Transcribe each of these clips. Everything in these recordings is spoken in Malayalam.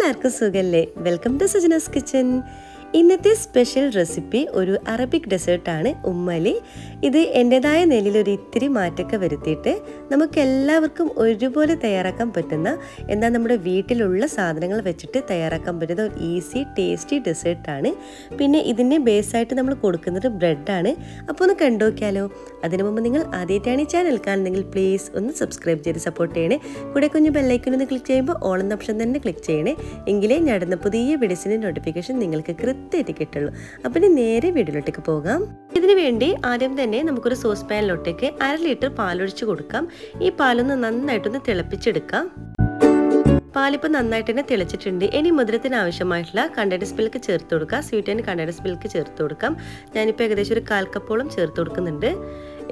എല്ലാവർക്കും സുഖല്ലേ? Welcome to Sujana's kitchen. ഇന്നത്തെ സ്പെഷ്യൽ റെസിപ്പി ഒരു അറബിക് ഡെസേർട്ടാണ് ഉമ്മലി. ഇത് എൻ്റെതായ നിലയിൽ ഒരു ഇത്തിരി മാറ്റമൊക്കെ വരുത്തിയിട്ട് നമുക്ക് എല്ലാവർക്കും ഒരുപോലെ തയ്യാറാക്കാൻ പറ്റുന്ന, എന്നാൽ നമ്മുടെ വീട്ടിലുള്ള സാധനങ്ങൾ വെച്ചിട്ട് തയ്യാറാക്കാൻ പറ്റുന്ന ഒരു ഈസി ടേസ്റ്റി ഡെസേർട്ടാണ്. പിന്നെ ഇതിൻ്റെ ബേസായിട്ട് നമ്മൾ കൊടുക്കുന്നത് ബ്രെഡാണ്. അപ്പോൾ ഒന്ന് കണ്ടു നോക്കിയാലോ. അതിനു മുമ്പ് നിങ്ങൾ ആദ്യമായിട്ടാണ് ഈ ചാനൽ കാണുന്നെങ്കിൽ പ്ലീസ് ഒന്ന് സബ്സ്ക്രൈബ് ചെയ്ത് സപ്പോർട്ട് ചെയ്യണേ. കൂടെ കുഞ്ഞ് ബെല്ലൈക്കൺ ഒന്ന് ക്ലിക്ക് ചെയ്യുമ്പോൾ ഓൾ എന്ന ഓപ്ഷൻ തന്നെ ക്ലിക്ക് ചെയ്യണേ. എങ്കിലേ ഞാടുന്ന പുതിയ വീഡിയോസിൻ്റെ നോട്ടിഫിക്കേഷൻ നിങ്ങൾക്ക് കൃത്യമായിട്ട് കിട്ടുള്ളൂ. അപ്പം ഇനി നേരെ വീഡിയോയിലോട്ടേക്ക് പോകാം. ഇതിനു വേണ്ടി ആദ്യം തന്നെ നമുക്കൊരു സോസ് പാനിലോട്ടേക്ക് 1/2 ലിറ്റർ പാലൊഴിച്ച് കൊടുക്കാം. ഈ പാലൊന്ന് നന്നായിട്ടൊന്ന് തിളപ്പിച്ചെടുക്കാം. പാലിപ്പോൾ നന്നായിട്ട് തന്നെ തിളച്ചിട്ടുണ്ട്. ഇനി മധുരത്തിന് ആവശ്യമായിട്ടുള്ള കണ്ടൻസ് മിൽക്ക് ചേർത്ത് കൊടുക്കുക. സ്വീറ്റ് കണ്ടൻസ് മിൽക്ക് ചേർത്ത് കൊടുക്കാം. ഞാനിപ്പോൾ ഏകദേശം ഒരു 1/4 കപ്പോളം ചേർത്ത് കൊടുക്കുന്നുണ്ട്.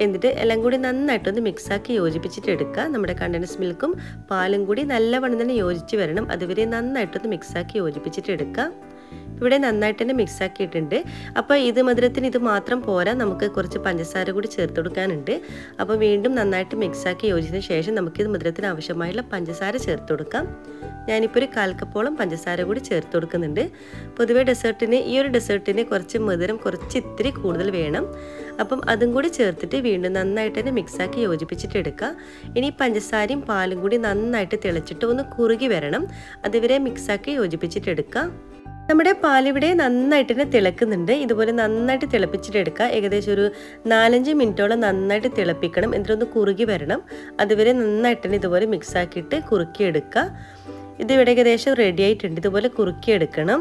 എന്നിട്ട് എല്ലാം കൂടി നന്നായിട്ടൊന്ന് മിക്സാക്കി യോജിപ്പിച്ചിട്ട് എടുക്കുക. നമ്മുടെ കണ്ടൻസ് മിൽക്കും പാലും കൂടി നല്ലവണ്ണം തന്നെ യോജിച്ച് വരണം. അതുവരെ നന്നായിട്ടൊന്ന് മിക്സാക്കി യോജിപ്പിച്ചിട്ട് എടുക്കുക. ഇവിടെ നന്നായിട്ട് തന്നെ മിക്സ് ആക്കിയിട്ടുണ്ട്. അപ്പോൾ ഇത് മധുരത്തിന് ഇത് മാത്രം പോരാ, നമുക്ക് കുറച്ച് പഞ്ചസാര കൂടി ചേർത്ത് കൊടുക്കാനുണ്ട്. അപ്പോൾ വീണ്ടും നന്നായിട്ട് മിക്സാക്കി യോജിച്ചതിന് ശേഷം നമുക്കിത് മധുരത്തിന് ആവശ്യമായുള്ള പഞ്ചസാര ചേർത്ത് കൊടുക്കാം. ഞാനിപ്പോൾ ഒരു 1/4 കപ്പോളം പഞ്ചസാര കൂടി ചേർത്ത് കൊടുക്കുന്നുണ്ട്. പൊതുവേ ഈ ഒരു ഡെസേർട്ടിന് കുറച്ച് മധുരം കുറച്ച് ഇത്തിരി കൂടുതൽ വേണം. അപ്പം അതും കൂടി ചേർത്തിട്ട് വീണ്ടും നന്നായിട്ട് തന്നെ മിക്സാക്കി യോജിപ്പിച്ചിട്ട് എടുക്കുക. ഇനി പഞ്ചസാരയും പാലും കൂടി നന്നായിട്ട് തിളച്ചിട്ട് ഒന്ന് കുറുകി വരണം. അതുവരെ മിക്സാക്കി യോജിപ്പിച്ചിട്ട് എടുക്കുക. നമ്മുടെ പാലിവിടെ നന്നായിട്ട് തന്നെ തിളക്കുന്നുണ്ട്. ഇതുപോലെ നന്നായിട്ട് തിളപ്പിച്ചിട്ടെടുക്കുക. ഏകദേശം ഒരു 4-5 മിനിറ്റോളം നന്നായിട്ട് തിളപ്പിക്കണം. എന്നിട്ടൊന്ന് കുറുകി വരണം. അതുവരെ നന്നായിട്ട് തന്നെ ഇതുപോലെ മിക്സാക്കിയിട്ട് കുറുക്കിയെടുക്കുക. ഇതിവിടെ ഏകദേശം റെഡി ആയിട്ടുണ്ട്. ഇതുപോലെ കുറുക്കിയെടുക്കണം.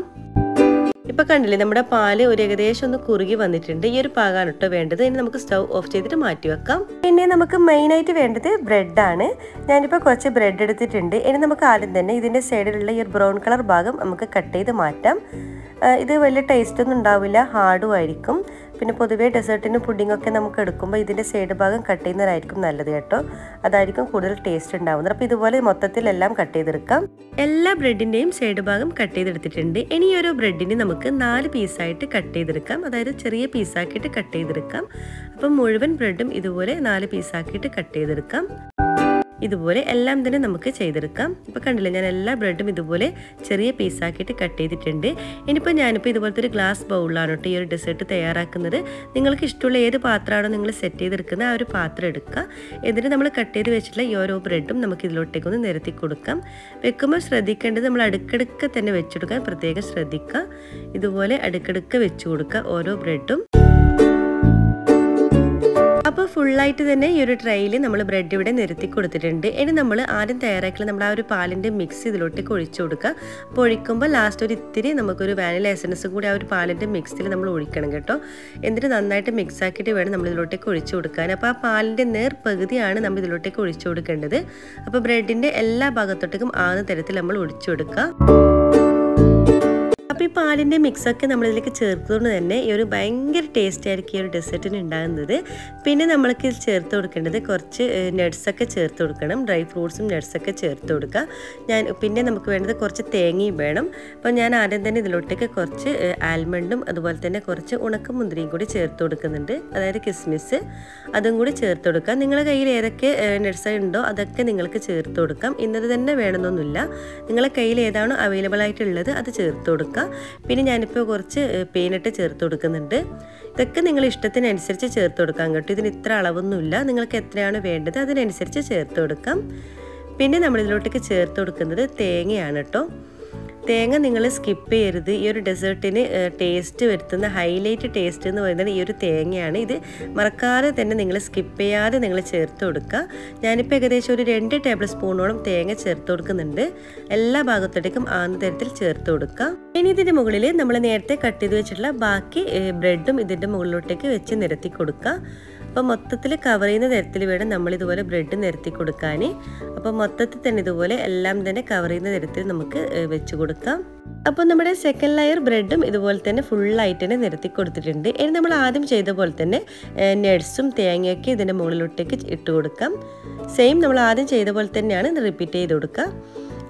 ഇപ്പോൾ കണ്ടില്ലേ, നമ്മുടെ പാല് ഒരു ഏകദേശം ഒന്ന് കുറുകി വന്നിട്ടുണ്ട്. ഈ ഒരു പാകമാണ് കേട്ടോ വേണ്ടത്. ഇനി നമുക്ക് സ്റ്റൗ ഓഫ് ചെയ്തിട്ട് മാറ്റി വെക്കാം. പിന്നെ നമുക്ക് മെയിനായിട്ട് വേണ്ടത് ബ്രെഡാണ്. ഞാനിപ്പോൾ കുറച്ച് ബ്രെഡ് എടുത്തിട്ടുണ്ട്. ഇനി നമുക്ക് ആദ്യം തന്നെ ഇതിൻ്റെ സൈഡിലുള്ള ഈ ഒരു ബ്രൗൺ കളർ ഭാഗം നമുക്ക് കട്ട് ചെയ്ത് മാറ്റാം. ഇത് വലിയ ടേസ്റ്റൊന്നും ഉണ്ടാവില്ല, ഹാർഡും ആയിരിക്കും. പിന്നെ പൊതുവേ ഡെസേർട്ടിന് പുഡിങ്ങൊക്കെ നമുക്ക് എടുക്കുമ്പോൾ ഇതിൻ്റെ സൈഡ് ഭാഗം കട്ട് ചെയ്യുന്നതായിരിക്കും നല്ലത് കേട്ടോ. അതായിരിക്കും കൂടുതൽ ടേസ്റ്റ് ഉണ്ടാവുന്നത്. അപ്പോൾ ഇതുപോലെ മൊത്തത്തിലെല്ലാം കട്ട് ചെയ്തെടുക്കാം. എല്ലാ ബ്രെഡിൻ്റെയും സൈഡ് ഭാഗം കട്ട് ചെയ്തെടുത്തിട്ടുണ്ട്. ഇനി ഓരോ ബ്രെഡിന് നമുക്ക് 4 പീസായിട്ട് കട്ട് ചെയ്തെടുക്കാം. അതായത് ചെറിയ പീസാക്കിയിട്ട് കട്ട് ചെയ്തെടുക്കാം. അപ്പം മുഴുവൻ ബ്രെഡും ഇതുപോലെ 4 പീസാക്കിയിട്ട് കട്ട് ചെയ്തെടുക്കാം. ഇതുപോലെ എല്ലാം തന്നെ നമുക്ക് ചെയ്തെടുക്കാം. ഇപ്പോൾ കണ്ടില്ലേ, ഞാൻ എല്ലാ ബ്രെഡും ഇതുപോലെ ചെറിയ പീസാക്കിയിട്ട് കട്ട് ചെയ്തിട്ടുണ്ട്. ഞാനിപ്പോൾ ഇതുപോലത്തെ ഒരു ഗ്ലാസ് ബൗളിലാണ് കേട്ടോ ഈ ഒരു ഡെസേർട്ട് തയ്യാറാക്കുന്നത്. നിങ്ങൾക്ക് ഇഷ്ടമുള്ള ഏത് പാത്രമാണോ നിങ്ങൾ സെറ്റ് ചെയ്തെടുക്കുന്നത് ആ ഒരു പാത്രം എടുക്കുക. എന്നിട്ട് നമ്മൾ കട്ട് ചെയ്ത് വെച്ചിട്ടുള്ള ഈ ഓരോ ബ്രെഡും നമുക്ക് ഇതിലോട്ടേക്കൊന്ന് നിരത്തി കൊടുക്കാം. വെക്കുമ്പോൾ ശ്രദ്ധിക്കേണ്ടത് നമ്മൾ അടുക്കടുക്ക തന്നെ വെച്ചെടുക്കാൻ പ്രത്യേകം ശ്രദ്ധിക്കുക. ഇതുപോലെ അടുക്കടുക്ക വെച്ച് കൊടുക്കുക ഓരോ ബ്രെഡും. അപ്പോൾ ഫുള്ളായിട്ട് തന്നെ ഈ ഒരു ട്രേയിൽ നമ്മൾ ബ്രെഡ് ഇവിടെ നിരത്തി കൊടുത്തിട്ടുണ്ട്. ഇനി നമ്മൾ ആദ്യം തയ്യാറാക്കിയുള്ള നമ്മുടെ ആ ഒരു പാലിൻ്റെ മിക്സ് ഇതിലോട്ടേക്ക് ഒഴിച്ചു കൊടുക്കുക. അപ്പോൾ ഒഴിക്കുമ്പോൾ ലാസ്റ്റ് ഒരു ഇത്തിരി നമുക്കൊരു വാനില എസൻസും കൂടി ആ ഒരു പാലിൻ്റെ മിക്സിൽ നമ്മൾ ഒഴിക്കണം കേട്ടോ. എന്നിട്ട് നന്നായിട്ട് മിക്സ് ആക്കിയിട്ട് വേണം നമ്മൾ ഇതിലോട്ടേക്ക് ഒഴിച്ചു കൊടുക്കാൻ. അപ്പോൾ ആ പാലിൻ്റെ പകുതിയാണ് നമ്മൾ ഇതിലോട്ടേക്ക് ഒഴിച്ചു കൊടുക്കേണ്ടത്. അപ്പോൾ ബ്രെഡിൻ്റെ എല്ലാ ഭാഗത്തോട്ടേക്കും ആകുന്ന തരത്തിൽ നമ്മൾ ഒഴിച്ചു കൊടുക്കുക. അപ്പോൾ ഈ പാലിൻ്റെ മിക്സൊക്കെ നമ്മളിതിലേക്ക് ചേർത്തുകൊണ്ട് തന്നെ ഈ ഒരു ഭയങ്കര ടേസ്റ്റ് ആയിരിക്കും ഈ ഒരു ഡെസേർട്ടിന് ഉണ്ടാകുന്നത്. പിന്നെ നമ്മൾക്ക് ചേർത്ത് കൊടുക്കേണ്ടത് കുറച്ച് നട്ട്സൊക്കെ ചേർത്ത് കൊടുക്കണം. ഡ്രൈ ഫ്രൂട്ട്സും നട്ട്സൊക്കെ ചേർത്ത് കൊടുക്കുക. പിന്നെ നമുക്ക് വേണ്ടത് കുറച്ച് തേങ്ങയും വേണം. അപ്പോൾ ഞാൻ ആദ്യം തന്നെ ഇതിലോട്ടേക്ക് കുറച്ച് ആൽമണ്ടും അതുപോലെ തന്നെ കുറച്ച് ഉണക്കമുന്തിരിയും കൂടി ചേർത്ത് കൊടുക്കുന്നുണ്ട്. അതായത് കിസ്മിസ്, അതും കൂടി ചേർത്ത് കൊടുക്കുക. നിങ്ങളുടെ കയ്യിൽ ഏതൊക്കെ നട്ട്സ് ഉണ്ടോ അതൊക്കെ നിങ്ങൾക്ക് ചേർത്ത് കൊടുക്കാം. ഇന്നത് തന്നെ വേണമെന്നൊന്നുമില്ല. നിങ്ങളുടെ കയ്യിൽ ഏതാണോ അവൈലബിൾ ആയിട്ടുള്ളത് അത് ചേർത്ത് കൊടുക്കുക. പിന്നെ ഞാനിപ്പോൾ കുറച്ച് പീനട്ട് ചേർത്ത് കൊടുക്കുന്നുണ്ട്. ഇതൊക്കെ നിങ്ങൾ ഇഷ്ടത്തിനനുസരിച്ച് ചേർത്ത് കൊടുക്കാം കേട്ടോ. ഇതിന് ഇത്ര അളവൊന്നുമില്ല. നിങ്ങൾക്ക് എത്രയാണ് വേണ്ടത് അതിനനുസരിച്ച് ചേർത്ത് കൊടുക്കാം. പിന്നെ നമ്മളിതിലോട്ടേക്ക് ചേർത്ത് കൊടുക്കുന്നത് തേങ്ങയാണ് കേട്ടോ. തേങ്ങ നിങ്ങൾ സ്കിപ്പ് ചെയ്യരുത്. ഈ ഒരു ഡെസേർട്ടിന് ടേസ്റ്റ് വരുത്തുന്ന ഹൈലൈറ്റ് ടേസ്റ്റ് എന്ന് പറയുന്നത് ഈ ഒരു തേങ്ങയാണ്. ഇത് മറക്കാതെ തന്നെ നിങ്ങൾ സ്കിപ്പ് ചെയ്യാതെ നിങ്ങൾ ചേർത്ത് കൊടുക്കുക. ഞാനിപ്പോൾ ഏകദേശം ഒരു 2 ടേബിൾ സ്പൂണോളം തേങ്ങ ചേർത്ത് കൊടുക്കുന്നുണ്ട്. എല്ലാ ഭാഗത്തോട്ടേക്കും ആകുന്ന തരത്തിൽ ചേർത്ത് കൊടുക്കുക. ഇനി ഇതിൻ്റെ മുകളിൽ നമ്മൾ നേരത്തെ കട്ട് ചെയ്ത് വെച്ചിട്ടുള്ള ബാക്കി ബ്രെഡും ഇതിൻ്റെ മുകളിലോട്ടേക്ക് വെച്ച് നിരത്തി കൊടുക്കുക. അപ്പോൾ മൊത്തത്തിൽ കവർ ചെയ്യുന്ന തരത്തിൽ വേണം നമ്മളിതുപോലെ ബ്രെഡ് നിരത്തി കൊടുക്കാൻ. അപ്പോൾ മൊത്തത്തിൽ തന്നെ ഇതുപോലെ എല്ലാം തന്നെ കവർ ചെയ്യുന്ന തരത്തിൽ നമുക്ക് വെച്ച് കൊടുക്കാം. അപ്പോൾ നമ്മുടെ സെക്കൻഡ് ലെയർ ബ്രെഡും ഇതുപോലെ തന്നെ ഫുള്ളായിട്ട് തന്നെ നിരത്തി കൊടുത്തിട്ടുണ്ട്. ഇനി നമ്മൾ ആദ്യം ചെയ്ത പോലെ തന്നെ നട്ട്സും തേങ്ങയൊക്കെ ഇതിൻ്റെ മുകളിലോട്ടേക്ക് ഇട്ട് കൊടുക്കാം. സെയിം നമ്മൾ ആദ്യം ചെയ്ത പോലെ തന്നെയാണ് റിപ്പീറ്റ് ചെയ്ത് കൊടുക്കുക.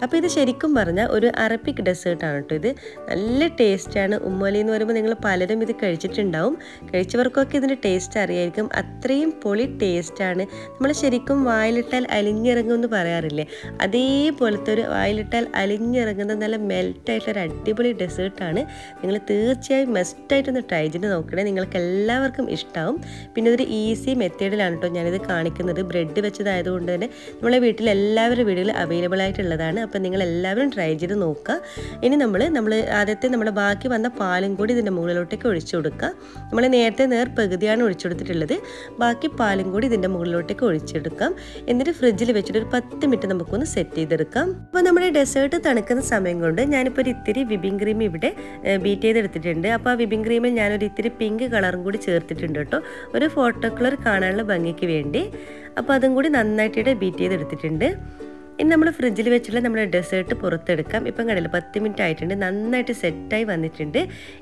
അപ്പോൾ ഇത് ശരിക്കും പറഞ്ഞാൽ ഒരു അറബിക് ഡെസേർട്ടാണ് കേട്ടോ. ഇത് നല്ല ടേസ്റ്റാണ്. ഉമ്മലി എന്ന് പറയുമ്പോൾ നിങ്ങൾ പലരും ഇത് കഴിച്ചിട്ടുണ്ടാവും. കഴിച്ചവർക്കൊക്കെ ഇതിൻ്റെ ടേസ്റ്റ് അറിയായിരിക്കും. അത്രയും പൊളി ടേസ്റ്റാണ്. നമ്മൾ ശരിക്കും വായിലിട്ടാൽ അലിഞ്ഞിറങ്ങുമെന്ന് പറയാറില്ലേ, അതേപോലത്തെ ഒരു വായിലിട്ടാൽ അലിഞ്ഞിറങ്ങുന്ന നല്ല മെൽറ്റായിട്ടുള്ളൊരു അടിപൊളി ഡെസേർട്ടാണ്. നിങ്ങൾ തീർച്ചയായും മസ്റ്റായിട്ടൊന്ന് ട്രൈ ചെയ്ത് നോക്കണേ. നിങ്ങൾക്ക് എല്ലാവർക്കും ഇഷ്ടമാവും. പിന്നെ ഇതൊരു ഈസി മെത്തേഡിലാണ് കേട്ടോ ഞാനിത് കാണിക്കുന്നത്. ബ്രെഡ് വെച്ചതായതുകൊണ്ട് തന്നെ നമ്മളെ വീട്ടിൽ എല്ലാവരുടെ വീടുകളിൽ അവൈലബിൾ ആയിട്ടുള്ളതാണ്. അപ്പോൾ നിങ്ങൾ എല്ലാവരും ട്രൈ ചെയ്ത് നോക്കുക. ഇനി നമ്മൾ ആദ്യത്തെ നമ്മുടെ ബാക്കി വന്ന പാലും കൂടി ഇതിൻ്റെ മുകളിലോട്ടേക്ക് ഒഴിച്ചു കൊടുക്കുക. നമ്മൾ നേരത്തെ പകുതിയാണ് ഒഴിച്ചു കൊടുത്തിട്ടുള്ളത്. ബാക്കി പാലും കൂടി ഇതിൻ്റെ മുകളിലോട്ടേക്ക് ഒഴിച്ചെടുക്കാം. എന്നിട്ട് ഫ്രിഡ്ജിൽ വെച്ചിട്ട് ഒരു 10 മിനിറ്റ് നമുക്കൊന്ന് സെറ്റ് ചെയ്തെടുക്കാം. അപ്പോൾ നമ്മുടെ ഡെസേർട്ട് തണുക്കുന്ന സമയം കൊണ്ട് ഞാനിപ്പോൾ ഒരു ഇത്തിരി വിപ്പിംഗ് ക്രീം ഇവിടെ ബീറ്റ് ചെയ്തെടുത്തിട്ടുണ്ട്. അപ്പോൾ ആ വിപ്പിംഗ് ക്രീമിൽ ഞാനൊരു ഇത്തിരി പിങ്ക് കളറും കൂടി ചേർത്തിട്ടുണ്ട് കേട്ടോ, ഒരു ഫോട്ടോ കളർ കാണാനുള്ള ഭംഗിക്ക് വേണ്ടി. അപ്പോൾ അതും കൂടി നന്നായിട്ട് ബീറ്റ് ചെയ്തെടുത്തിട്ടുണ്ട്. ഇനി നമ്മൾ ഫ്രിഡ്ജിൽ വെച്ചുള്ള നമ്മുടെ ഡെസേർട്ട് പുറത്തെടുക്കാം. ഇപ്പം കണ്ടില്ല 10 മിനിറ്റ് ആയിട്ടുണ്ട്, നന്നായിട്ട് സെറ്റായി വന്നിട്ടുണ്ട്.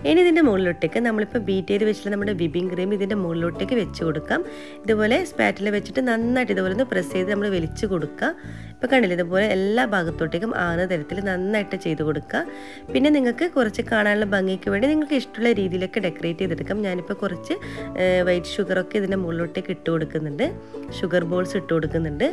ഇനി ഇതിൻ്റെ മുകളിലോട്ടേക്ക് നമ്മളിപ്പോൾ ബീറ്റ് ചെയ്ത് വെച്ചിട്ടുള്ള നമ്മുടെ വിപ്പിംഗ് ക്രീം ഇതിൻ്റെ മുകളിലോട്ടേക്ക് വെച്ച് കൊടുക്കാം. ഇതുപോലെ സ്പാറ്റിൽ വെച്ചിട്ട് നന്നായിട്ട് ഇതുപോലെ ഒന്ന് പ്രസ് ചെയ്ത് നമ്മൾ വലിച്ചു കൊടുക്കുക. ഇപ്പോൾ കണ്ടില്ല, ഇതുപോലെ എല്ലാ ഭാഗത്തോട്ടേക്കും ആകുന്ന തരത്തിൽ നന്നായിട്ട് ചെയ്ത് കൊടുക്കുക. പിന്നെ നിങ്ങൾക്ക് കുറച്ച് കാണാനുള്ള ഭംഗിക്ക് വേണ്ടി നിങ്ങൾക്ക് ഇഷ്ടമുള്ള രീതിയിലൊക്കെ ഡെക്കറേറ്റ് ചെയ്തെടുക്കാം. ഞാനിപ്പോൾ കുറച്ച് വൈറ്റ് ഷുഗറൊക്കെ ഇതിൻ്റെ മുകളിലോട്ടേക്ക് ഇട്ട് കൊടുക്കുന്നുണ്ട്, ഷുഗർ ബോൾസ് ഇട്ട് കൊടുക്കുന്നുണ്ട്.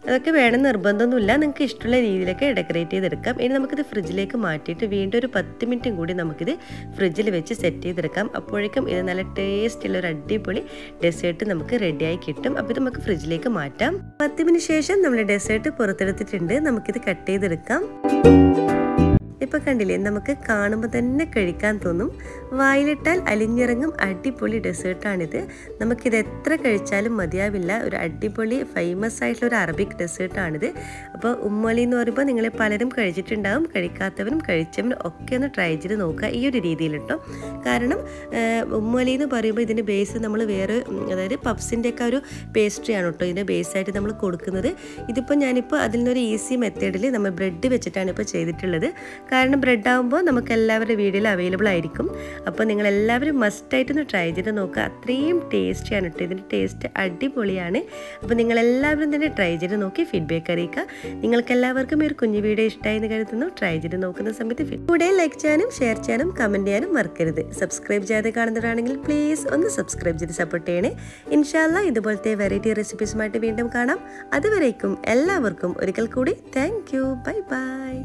അതൊക്കെ വേണം നിർബന്ധമൊന്നുമില്ല, നിങ്ങൾക്ക് ഇഷ്ടമുള്ള രീതിയിലൊക്കെ ഡെക്കറേറ്റ് ചെയ്തെടുക്കാം. ഇനി നമുക്കിത് ഫ്രിഡ്ജിലേക്ക് മാറ്റിയിട്ട് വീണ്ടും ഒരു 10 മിനിറ്റും കൂടി നമുക്കിത് ഫ്രിഡ്ജിൽ വെച്ച് സെറ്റ് ചെയ്തെടുക്കാം. അപ്പോഴേക്കും ഇത് നല്ല ടേസ്റ്റുള്ള ഒരു അടിപൊളി ഡെസേർട്ട് നമുക്ക് റെഡിയായി കിട്ടും. അപ്പോൾ ഇത് നമുക്ക് ഫ്രിഡ്ജിലേക്ക് മാറ്റാം. 10 മിനിറ്റ് ശേഷം നമ്മുടെ ഡെസേർട്ട് പുറത്തെടുത്തിട്ടുണ്ട്. നമുക്കിത് കട്ട് ചെയ്തെടുക്കാം. ഇപ്പോൾ കണ്ടില്ലേ, നമുക്ക് കാണുമ്പോൾ തന്നെ കഴിക്കാൻ തോന്നും. വായിലിട്ടാൽ അലിഞ്ഞിറങ്ങും അടിപൊളി ഡെസേർട്ടാണിത്. നമുക്കിത് എത്ര കഴിച്ചാലും മതിയാവില്ല. ഒരു അടിപൊളി ഫേമസ് ആയിട്ടുള്ള ഒരു അറബിക് ഡെസേർട്ടാണിത്. അപ്പോൾ ഉമ്മലി എന്ന് പറയുമ്പോൾ നിങ്ങൾ പലരും കഴിച്ചിട്ടുണ്ടാവും. കഴിക്കാത്തവരും കഴിച്ചവരും ഒക്കെ ഒന്ന് ട്രൈ ചെയ്ത് നോക്കുക ഈ ഒരു രീതിയിൽ കേട്ടോ. കാരണം ഉമ്മലി എന്ന് പറയുമ്പോൾ ഇതിൻ്റെ ബേസ് നമ്മൾ വേറെ, അതായത് പപ്സിൻ്റെ ഒക്കെ ഒരു പേസ്ട്രിയാണ് കേട്ടോ ഇതിൻ്റെ ബേസായിട്ട് നമ്മൾ കൊടുക്കുന്നത്. ഇതിപ്പോൾ ഞാനിപ്പോൾ അതിൽ നിന്നൊരു ഈസി മെത്തേഡിൽ നമ്മൾ ബ്രെഡ് വെച്ചിട്ടാണ് ഇപ്പോൾ ചെയ്തിട്ടുള്ളത്. കാരണം ബ്രെഡ് ആകുമ്പോൾ നമുക്ക് എല്ലാവരുടെ വീഡിയോയിൽ അവൈലബിൾ ആയിരിക്കും. അപ്പോൾ നിങ്ങളെല്ലാവരും മസ്റ്റായിട്ടൊന്ന് ട്രൈ ചെയ്ത് നോക്കുക. അത്രയും ടേസ്റ്റിയാണ് കേട്ടോ, ഇതിൻ്റെ ടേസ്റ്റ് അടിപൊളിയാണ്. അപ്പോൾ നിങ്ങളെല്ലാവരും തന്നെ ട്രൈ ചെയ്ത് നോക്കി ഫീഡ്ബാക്ക് അറിയിക്കുക. നിങ്ങൾക്ക് എല്ലാവർക്കും ഈ ഒരു കുഞ്ഞു വീഡിയോ ഇഷ്ടമായി എന്ന് കരുതുന്നു. ട്രൈ ചെയ്ത് നോക്കുന്ന സമയത്ത് കൂടെ ലൈക്ക് ചെയ്യാനും ഷെയർ ചെയ്യാനും കമൻറ്റ് ചെയ്യാനും മറക്കരുത്. സബ്സ്ക്രൈബ് ചെയ്ത് കാണുന്നവരാണെങ്കിൽ പ്ലീസ് ഒന്ന് സബ്സ്ക്രൈബ് ചെയ്ത് സപ്പോർട്ട് ചെയ്യണേ. ഇൻഷാ അല്ലാഹ് ഇതുപോലത്തെ വെറൈറ്റി റെസിപ്പീസുമായിട്ട് വീണ്ടും കാണാം. അതുവരേക്കും എല്ലാവർക്കും ഒരിക്കൽ കൂടി താങ്ക് യു. Bye bye.